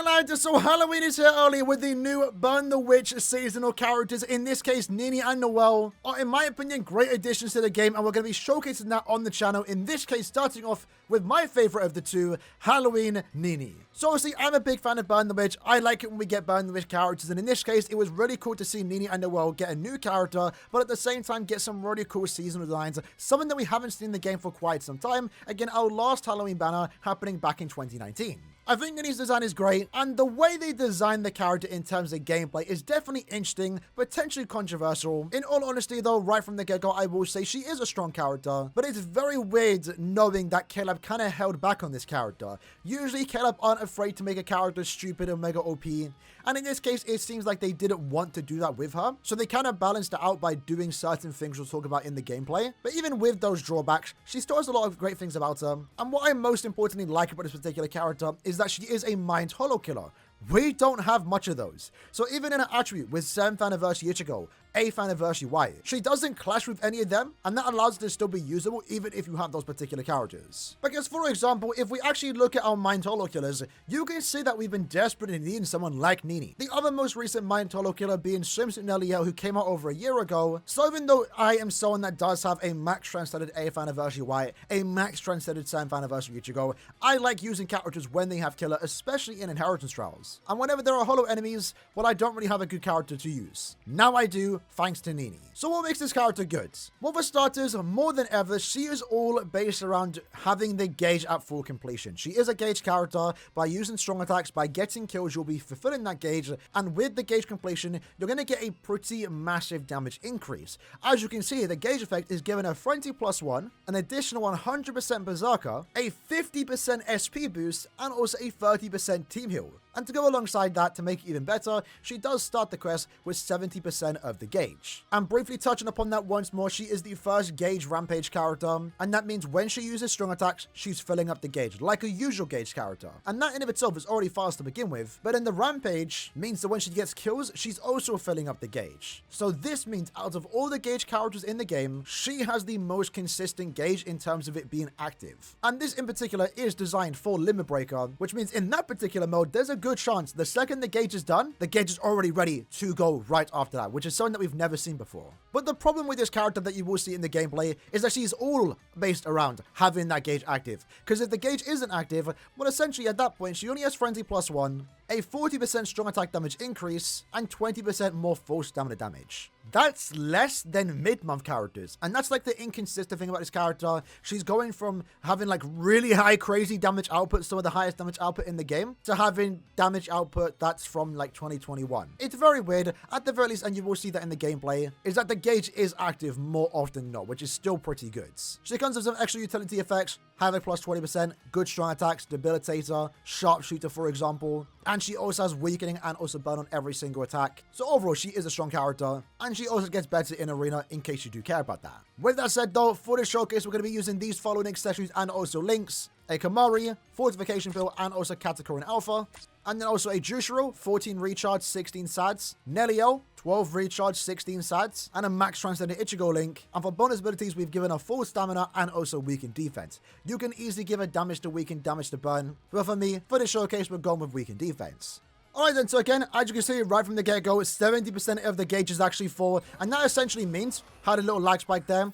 Alright, so Halloween is here early with the new Burn the Witch seasonal characters. In this case, NINNY and Noelle are, in my opinion, great additions to the game, and we're going to be showcasing that on the channel. In this case, starting off with my favorite of the two, Halloween NINNY. So obviously, I'm a big fan of Burn the Witch. I like it when we get Burn the Witch characters, and in this case, it was really cool to see NINNY and Noelle get a new character, but at the same time, get some really cool seasonal designs, something that we haven't seen in the game for quite some time. Again, our last Halloween banner happening back in 2019. I think NINNY's design is great, and the way they designed the character in terms of gameplay is definitely interesting, potentially controversial. In all honesty though, right from the get-go, I will say she is a strong character, but it's very weird knowing that Caleb kind of held back on this character. Usually Caleb aren't afraid to make a character stupid or mega OP, and in this case, it seems like they didn't want to do that with her, so they kind of balanced it out by doing certain things we'll talk about in the gameplay. But even with those drawbacks, she still has a lot of great things about her, and what I most importantly like about this particular character is that she is a mind hollow killer. We don't have much of those. So even in an attribute with 7th anniversary Ichigo, 8th anniversary Wyatt, she doesn't clash with any of them, and that allows it to still be usable even if you have those particular characters. Because for example, if we actually look at our mind hollow killers, you can see that we've been desperately needing someone like NINNY. The other most recent mind hollow killer being Swimsuit Neliel, who came out over a year ago. So even though I am someone that does have a max translated 8th anniversary Wyatt, a max translated 7th anniversary Ichigo, I like using characters when they have killer, especially in inheritance trials. And whenever there are hollow enemies, well, I don't really have a good character to use. Now I do, thanks to NINNY. So what makes this character good? Well, for starters, more than ever, she is all based around having the gauge at full completion. She is a gauge character. By using strong attacks, by getting kills, you'll be fulfilling that gauge, and with the gauge completion, you're going to get a pretty massive damage increase. As you can see, the gauge effect is given a frenzy +1, an additional 100% berserker, a 50% SP boost, and also a 30% team heal. And to go alongside that, to make it even better, she does start the quest with 70% of the gauge. And briefly touching upon that once more, she is the first gauge rampage character, and that means when she uses strong attacks, she's filling up the gauge, like a usual gauge character. And that in of itself is already fast to begin with, but in the rampage means that when she gets kills, she's also filling up the gauge. So this means out of all the gauge characters in the game, she has the most consistent gauge in terms of it being active. And this in particular is designed for Limit Breaker, which means in that particular mode, there's a good chance the second the gauge is done, the gauge is already ready to go right after that, which is something that we've never seen before. But the problem with this character that you will see in the gameplay is that she's all based around having that gauge active. Because if the gauge isn't active, well, essentially at that point, she only has frenzy +1, a 40% strong attack damage increase, and 20% more full stamina damage. That's less than mid-month characters, and that's like the inconsistent thing about this character. She's going from having like really high crazy damage output, some of the highest damage output in the game, to having damage output that's from like 2021. It's very weird. At the very least, and you will see that in the gameplay, is that the gauge is active more often than not, which is still pretty good. She comes with some extra utility effects, Havoc +20%, good strong attacks, Debilitator, Sharpshooter for example, and she also has weakening and also burn on every single attack. So overall, she is a strong character, and she also gets better in Arena in case you do care about that. With that said though, for this showcase, we're going to be using these following accessories and also links: a Kamari, Fortification Pill, and also Katakuri Alpha. And then also a Jushiro, 14 recharge, 16 sads. Neliel, 12 recharge, 16 sads. And a max translated Ichigo link. And for bonus abilities, we've given a full stamina and also weakened defense. You can easily give a damage to weaken, damage to burn. But for me, for this showcase, we're going with weakened defense. Alright then, so again, as you can see right from the get-go, 70% of the gauge is actually full. And that essentially means, had a little lag spike there,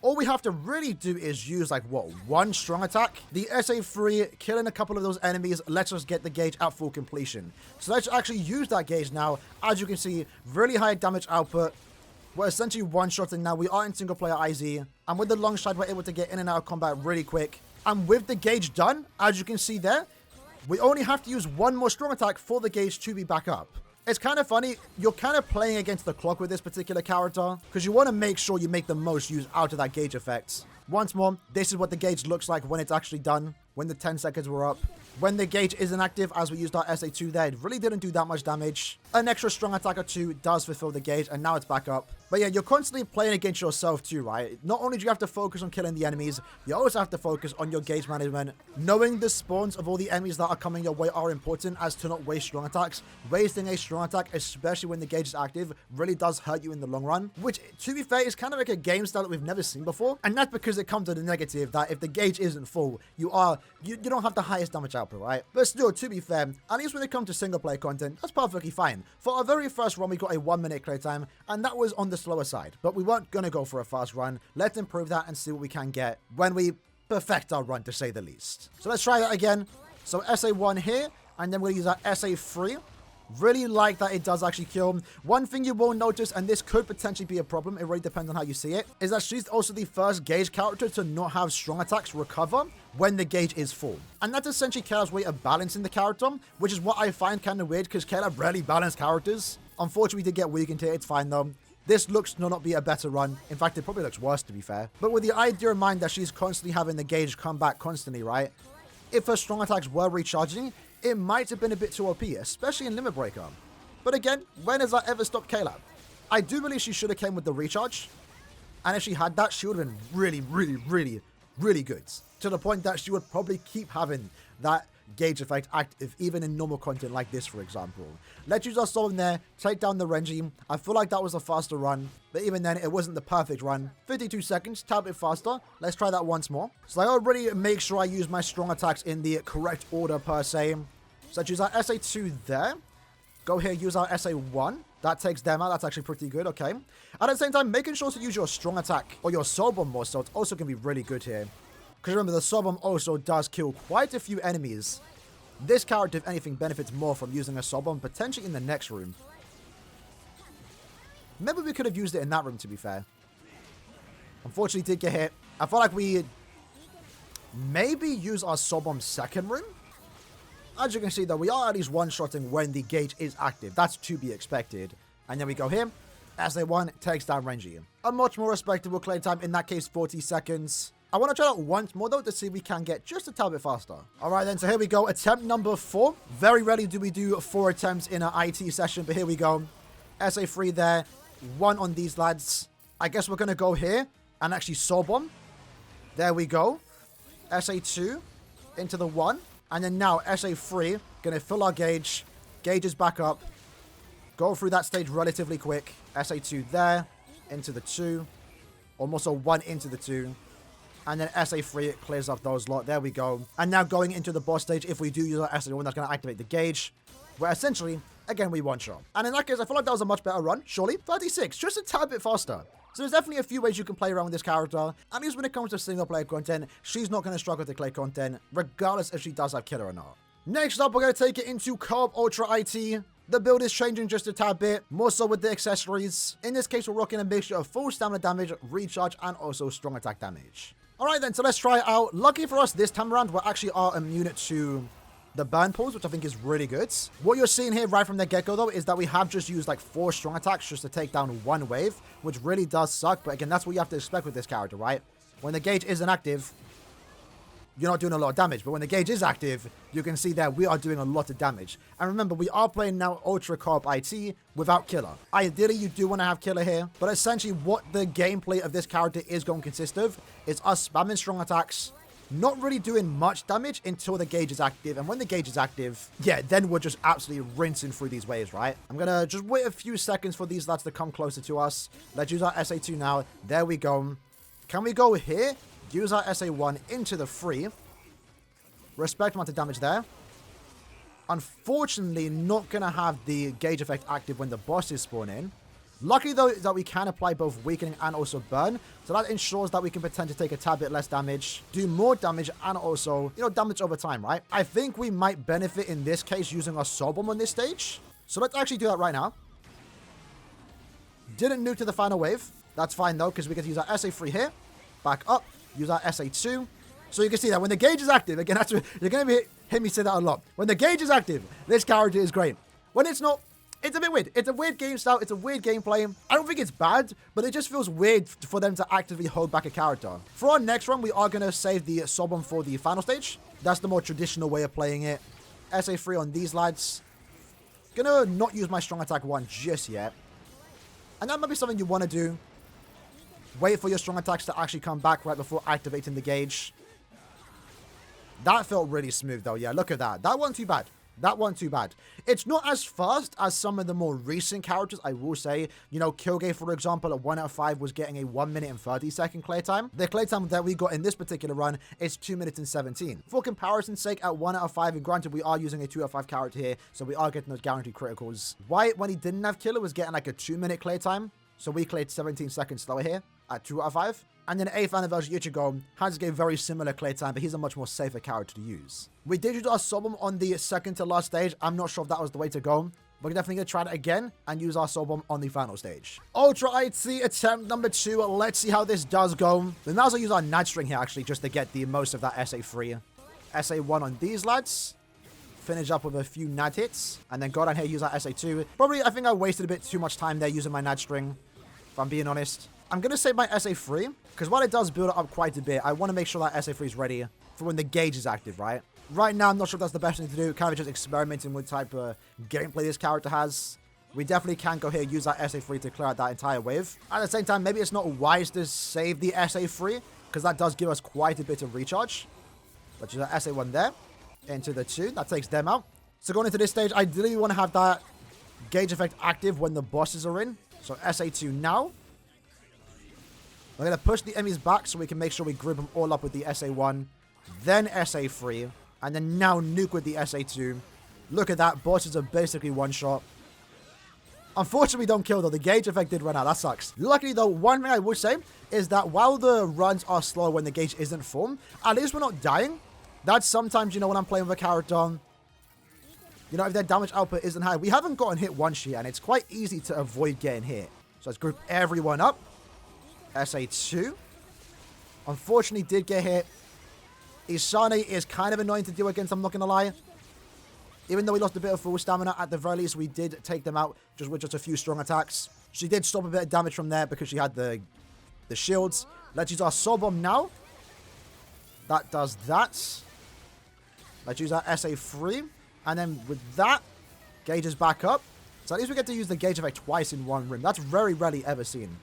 all we have to really do is use like, what, one strong attack? The SA3, killing a couple of those enemies, lets us get the gauge at full completion. So let's actually use that gauge now. As you can see, really high damage output. We're essentially one-shotting now. We are in single-player IZ. And with the long stride, we're able to get in and out of combat really quick. And with the gauge done, as you can see there, we only have to use one more strong attack for the gauge to be back up. It's kind of funny, you're kind of playing against the clock with this particular character, because you want to make sure you make the most use out of that gauge effect. Once more, this is what the gauge looks like when it's actually done, when the 10 seconds were up. When the gauge isn't active, as we used our SA2 there, it really didn't do that much damage. An extra strong attack or two does fulfill the gauge, and now it's back up. But yeah, you're constantly playing against yourself too, right? Not only do you have to focus on killing the enemies, you also have to focus on your gauge management. Knowing the spawns of all the enemies that are coming your way are important as to not waste strong attacks. Wasting a strong attack, especially when the gauge is active, really does hurt you in the long run. Which, to be fair, is kind of like a game style that we've never seen before. And that's because it comes to the negative that if the gauge isn't full, you don't have the highest damage output, right? But still, to be fair, at least when it comes to single player content, that's perfectly fine. For our very first run, we got a 1 minute clear time, and that was on the slower side. But we weren't going to go for a fast run. Let's improve that and see what we can get when we perfect our run, to say the least. So let's try that again. So SA1 here, and then we'll use that SA3. Really like that it does actually kill. One thing you will notice, and this could potentially be a problem, it really depends on how you see it, is that she's also the first gauge character to not have strong attacks recover when the gauge is full. And that's essentially Kayla's way of balancing the character, which is what I find kind of weird because Kayla rarely balanced characters. Unfortunately, we did get weakened here. It's fine though. This looks to not be a better run. In fact, it probably looks worse, to be fair. But with the idea in mind that she's constantly having the gauge come back constantly, right? If her strong attacks were recharging, it might have been a bit too OP, especially in Limit Breaker. But again, when has that ever stopped Kayla? I do believe she should have came with the recharge. And if she had that, she would have been really, really, really, really good. To the point that she would probably keep having that gauge effect active, even in normal content like this, for example. Let's use our soul in there, take down the Renji. I feel like that was a faster run, but even then, it wasn't the perfect run. 52 seconds, tad bit faster. Let's try that once more. So I already make sure I use my strong attacks in the correct order, per se. So let's use our SA2 there. Go here, use our SA1. That takes them out. That's actually pretty good, okay. At the same time, making sure to use your strong attack, or your soul bomb more so, it's also going to be really good here. Because remember, the soul bomb also does kill quite a few enemies. This character, if anything, benefits more from using a soul bomb, potentially in the next room. Maybe we could have used it in that room, to be fair. Unfortunately, did get hit. I feel like we maybe use our soul bomb second room. As you can see, though, we are at least one-shotting when the gauge is active. That's to be expected. And then we go here. SA1 takes down Renji. A much more respectable clear time, in that case, 40 seconds. I want to try that once more, though, to see if we can get just a tad bit faster. All right, then, so here we go. Attempt number 4. Very rarely do we do 4 attempts in an IT session, but here we go. SA3 there. 1 on these lads. I guess we're going to go here and actually soul bomb. There we go. SA2 into the 1. And then now SA3, going to fill our gauge. Gauge is back up. Go through that stage relatively quick. SA2 there. Into the 2. Almost a 1 into the 2. And then SA3 clears up those lot. There we go. And now going into the boss stage, if we do use our SA1, that's going to activate the gauge. Where essentially, again, we one-shot. And in that case, I feel like that was a much better run, surely. 36, just a tad bit faster. So there's definitely a few ways you can play around with this character. At least when it comes to single player content, she's not going to struggle to clear content, regardless if she does have killer or not. Next up, we're going to take it into Co-op Ultra IT. The build is changing just a tad bit, more so with the accessories. In this case, we're rocking a mixture of full stamina damage, recharge, and also strong attack damage. Alright then, so let's try it out. Lucky for us, this time around, we actually are immune to the burn pulls, which I think is really good. What you're seeing here right from the get-go, though, is that we have just used like 4 strong attacks just to take down 1 wave, which really does suck. But again, that's what you have to expect with this character, right? When the gauge isn't active, you're not doing a lot of damage. But when the gauge is active, you can see that we are doing a lot of damage. And remember, we are playing now Ultra Co-op IT without Killer. Ideally, you do want to have Killer here. But essentially, what the gameplay of this character is going to consist of is us spamming strong attacks, not really doing much damage until the gauge is active. And when the gauge is active, yeah, then we're just absolutely rinsing through these waves, right? I'm going to just wait a few seconds for these lads to come closer to us. Let's use our SA2 now. There we go. Can we go here? Use our SA1 into the 3. Respect amount of damage there. Unfortunately, not going to have the gauge effect active when the boss is spawning. Luckily, though, that we can apply both weakening and also burn. So that ensures that we can potentially take a tad bit less damage, do more damage, and also, damage over time, right? I think we might benefit in this case using our soul bomb on this stage. So let's actually do that right now. Didn't nuke to the final wave. That's fine, though, because we get to use our SA3 here. Back up. Use our SA2. So you can see that when the gauge is active, again, that's what, you're going to hear me say that a lot. When the gauge is active, this character is great. When it's not, it's a bit weird. It's a weird game style. It's a weird gameplay. I don't think it's bad, but it just feels weird for them to actively hold back a character. For our next run, we are going to save the soul bomb for the final stage. That's the more traditional way of playing it. SA3 on these lads. Gonna not use my strong attack 1 just yet. And that might be something you want to do. Wait for your strong attacks to actually come back right before activating the gauge. That felt really smooth though. Yeah, look at that. That wasn't too bad. That wasn't too bad. It's not as fast as some of the more recent characters, I will say. You know, Kyoge, for example, at 1 out of 5 was getting a 1 minute and 30 second clear time. The clear time that we got in this particular run is 2 minutes and 17. For comparison's sake, at 1 out of 5, and granted, we are using a 2 out of 5 character here, so we are getting those guaranteed criticals. White, when he didn't have Killer, was getting like a 2 minute clear time. So we cleared 17 seconds slower here at 2 out of 5. And then 8th anniversary Ichigo has a very similar clear time, but he's a much more safer character to use. We did use our Soul on the second to last stage. I'm not sure if that was the way to go. We're definitely going to try that again and use our Soul on the final stage. Ultra IT attempt number 2. Let's see how this does go. We might as well use our Nad String here actually just to get the most of that SA3. SA1 on these lads. Finish up with a few Nad hits. And then go down here, use our SA2. Probably, I think I wasted a bit too much time there using my Nad String, if I'm being honest. I'm going to save my SA3, because while it does build it up quite a bit, I want to make sure that SA3 is ready for when the gauge is active, right? Right now, I'm not sure if that's the best thing to do. Kind of just experimenting with type of gameplay this character has. We definitely can go here, use that SA3 to clear out that entire wave. At the same time, maybe it's not wise to save the SA3, because that does give us quite a bit of recharge. Let's use that SA1 there, into the 2. That takes them out. So going into this stage, ideally we want to have that gauge effect active when the bosses are in. So SA2 now. We're going to push the enemies back so we can make sure we group them all up with the SA1, then SA3, and then now nuke with the SA2. Look at that. Bosses are basically one shot. Unfortunately, we don't kill though. The gauge effect did run out. That sucks. Luckily though, one thing I would say is that while the runs are slow when the gauge isn't full, at least we're not dying. That's sometimes, you know, when I'm playing with a character, you know, if their damage output isn't high. We haven't gotten hit once yet, and it's quite easy to avoid getting hit. So let's group everyone up. SA2. Unfortunately, did get hit. Isane is kind of annoying to deal against, I'm not going to lie. Even though we lost a bit of full stamina, at the very least, we did take them out just with just a few strong attacks. She did stop a bit of damage from there because she had the shields. Let's use our Soul Bomb now. That does that. Let's use our SA3. And then with that, gauge is back up. So at least we get to use the gauge effect twice in one room. That's very rarely ever seen.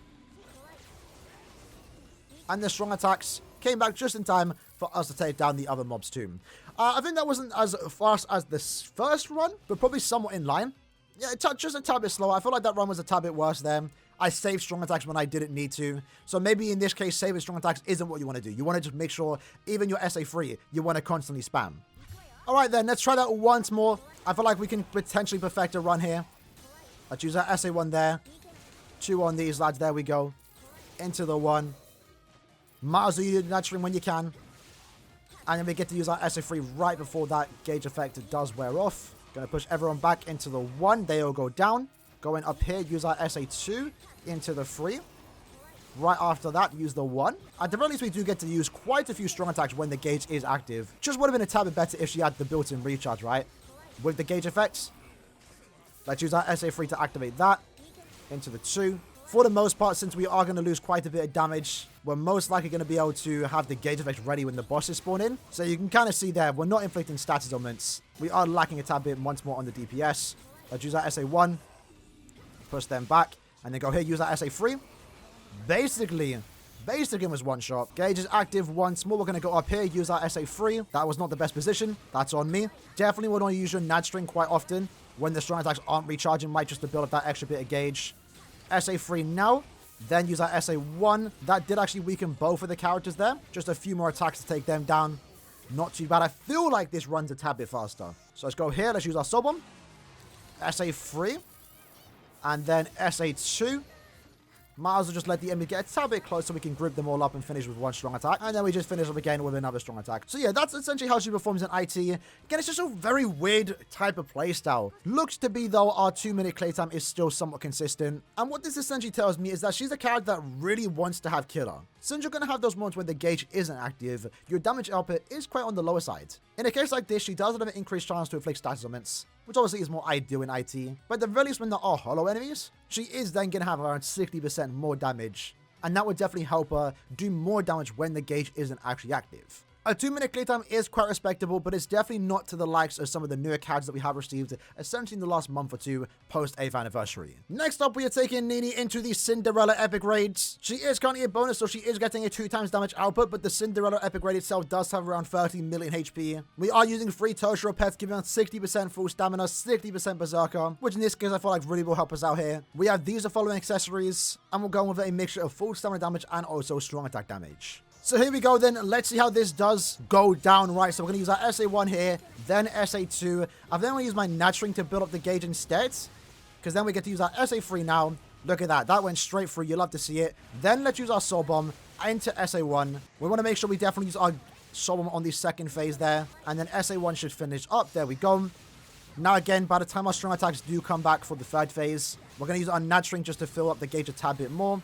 And the strong attacks came back just in time for us to take down the other mobs too. I think that wasn't as fast as this first run, but probably somewhat in line. Yeah, just a tad bit slower. I feel like that run was a tad bit worse there. I saved strong attacks when I didn't need to. So maybe in this case, saving strong attacks isn't what you want to do. You want to just make sure, even your SA3, you want to constantly spam. Alright then, let's try that once more. I feel like we can potentially perfect a run here. Let's use our SA1 there. 2 on these lads, there we go. Into the 1. Might as well use Nad String when you can. And then we get to use our SA3 right before that gauge effect does wear off. Gonna push everyone back into the 1. They all go down. Going up here, use our SA2 into the 3. Right after that, use the 1. At the very least, we do get to use quite a few strong attacks when the gauge is active. Just would have been a tad bit better if she had the built-in recharge, right? With the gauge effects. Let's use our SA3 to activate that. Into the 2. For the most part, since we are going to lose quite a bit of damage, we're most likely going to be able to have the gauge effect ready when the bosses spawn in. So you can kind of see there, we're not inflicting status ailments. We are lacking a tad bit once more on the DPS. Let's use our SA1. Push them back. And then go here, use our SA3. Basically was one shot. Gauge is active once more. We're going to go up here, use our SA3. That was not the best position. That's on me. Definitely would want to use your Nad String quite often when the strong attacks aren't recharging, right, just to build up that extra bit of gauge. SA3 now, then use our SA1. That did actually weaken both of the characters there. Just a few more attacks to take them down. Not too bad. I feel like this runs a tad bit faster. So let's go here. Let's use our Soul Bomb. SA3. And then SA2. Might as well just let the enemy get a tad bit close so we can group them all up and finish with one strong attack. And then we just finish up again with another strong attack. So yeah, that's essentially how she performs in IT. Again, it's just a very weird type of playstyle. Looks to be, though, our 2-minute clay time is still somewhat consistent. And what this essentially tells me is that she's a character that really wants to have killer. Since you're going to have those moments when the gauge isn't active, your damage output is quite on the lower side. In a case like this, she does have an increased chance to inflict status ailments, which obviously is more ideal in IT. But at the very least, when there are hollow enemies, she is then going to have around 60% more damage. And that would definitely help her do more damage when the gauge isn't actually active. A 2-minute clear time is quite respectable, but it's definitely not to the likes of some of the newer cards that we have received, essentially in the last month or two post 8th anniversary. Next up, we are taking NINNY into the Cinderella Epic Raids. She is currently a bonus, so she is getting a 2x damage output, but the Cinderella Epic Raid itself does have around 30 million HP. We are using 3 terrestrial pets, giving us 60% full stamina, 60% berserker, which in this case I feel like really will help us out here. We have these following accessories, and we'll go with a mixture of full stamina damage and also strong attack damage. So here we go then, let's see how this does go down, right? So we're going to use our SA1 here, then SA2, and then we'll use my Natchering to build up the gauge instead, because then we get to use our SA3 now. Look at that, that went straight through, you'll love to see it. Then let's use our Soul Bomb into SA1. We want to make sure we definitely use our Soul Bomb on the second phase there, and then SA1 should finish up, there we go. Now again, by the time our strong attacks do come back for the third phase, we're going to use our Natchering just to fill up the gauge a tad bit more.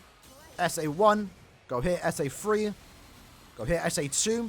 SA1, go here, SA3. Go here, SA2.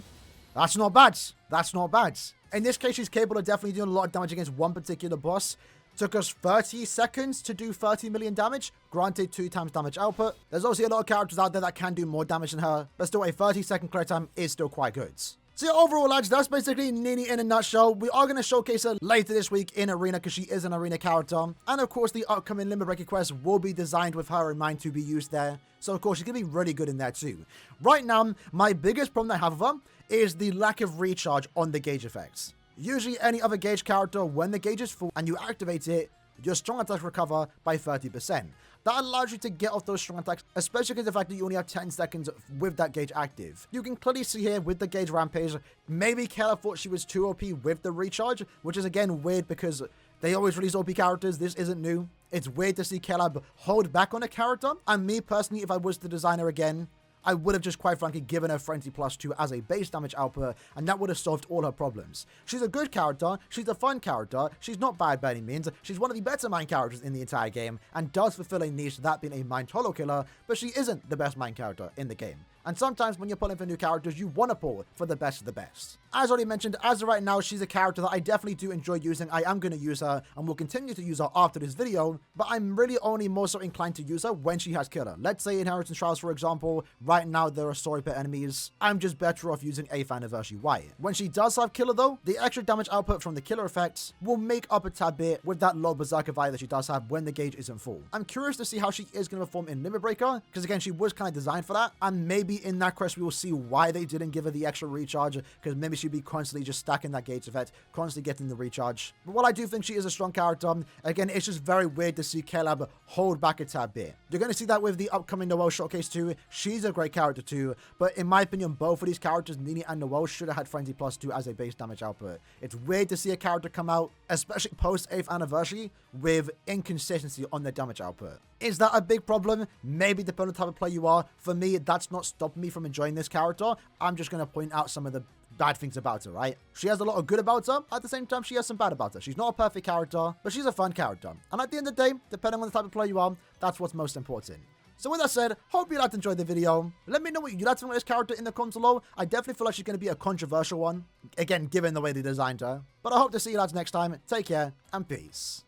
That's not bad. That's not bad. In this case, she's capable of definitely doing a lot of damage against one particular boss. Took us 30 seconds to do 30 million damage. Granted, 2x damage output. There's obviously a lot of characters out there that can do more damage than her, but still a 30-second clear time is still quite good. So yeah, overall, lads, that's basically NINNY in a nutshell. We are going to showcase her later this week in Arena because she is an Arena character. And of course, the upcoming Limit Breaker quest will be designed with her in mind to be used there. So of course, she's going to be really good in there too. Right now, my biggest problem I have with her is the lack of recharge on the gauge effects. Usually, any other gauge character, when the gauge is full and you activate it, your strong attacks recover by 30%. That allows you to get off those strong attacks, especially because of the fact that you only have 10 seconds with that gauge active. You can clearly see here with the gauge rampage, maybe Kayla thought she was too OP with the recharge, which is again weird because they always release OP characters. This isn't new. It's weird to see Kayla hold back on a character. And me personally, if I was the designer again, I would have just quite frankly given her Frenzy +2 as a base damage output, and that would have solved all her problems. She's a good character, she's a fun character, she's not bad by any means, she's one of the better mine characters in the entire game, and does fulfill a niche, that being a mine holo killer, but she isn't the best mine character in the game. And sometimes when you're pulling for new characters, you want to pull for the best of the best. As already mentioned, as of right now, she's a character that I definitely do enjoy using. I am going to use her and will continue to use her after this video, but I'm really only more so inclined to use her when she has killer. Let's say Inheritance Trials, for example. Right now, there are story pit enemies. I'm just better off using 8th Anniversary Wyatt. When she does have killer though, the extra damage output from the killer effects will make up a tad bit with that low Berserker value that she does have when the gauge isn't full. I'm curious to see how she is going to perform in Limit Breaker, because again, she was kind of designed for that, and maybe in that quest we will see why they didn't give her the extra recharge, because maybe she'd be constantly just stacking that gauge effect, constantly getting the recharge. But while I do think she is a strong character, again, it's just very weird to see Caleb hold back a tad bit. You're going to see that with the upcoming Noelle Showcase too. She's a great character too, but in my opinion, both of these characters, NINNY and Noelle, should have had Frenzy +2 as a base damage output. It's weird to see a character come out, especially post 8th anniversary, with inconsistency on their damage output. Is that a big problem? Maybe depending on the type of player you are. For me, that's not stopping me from enjoying this character. I'm just going to point out some of the bad things about her, right? She has a lot of good about her. At the same time, she has some bad about her. She's not a perfect character, but she's a fun character. And at the end of the day, depending on the type of player you are, that's what's most important. So with that said, hope you guys enjoyed the video. Let me know what you like to know about this character in the comments below. I definitely feel like she's going to be a controversial one. Again, given the way they designed her. But I hope to see you lads next time. Take care and peace.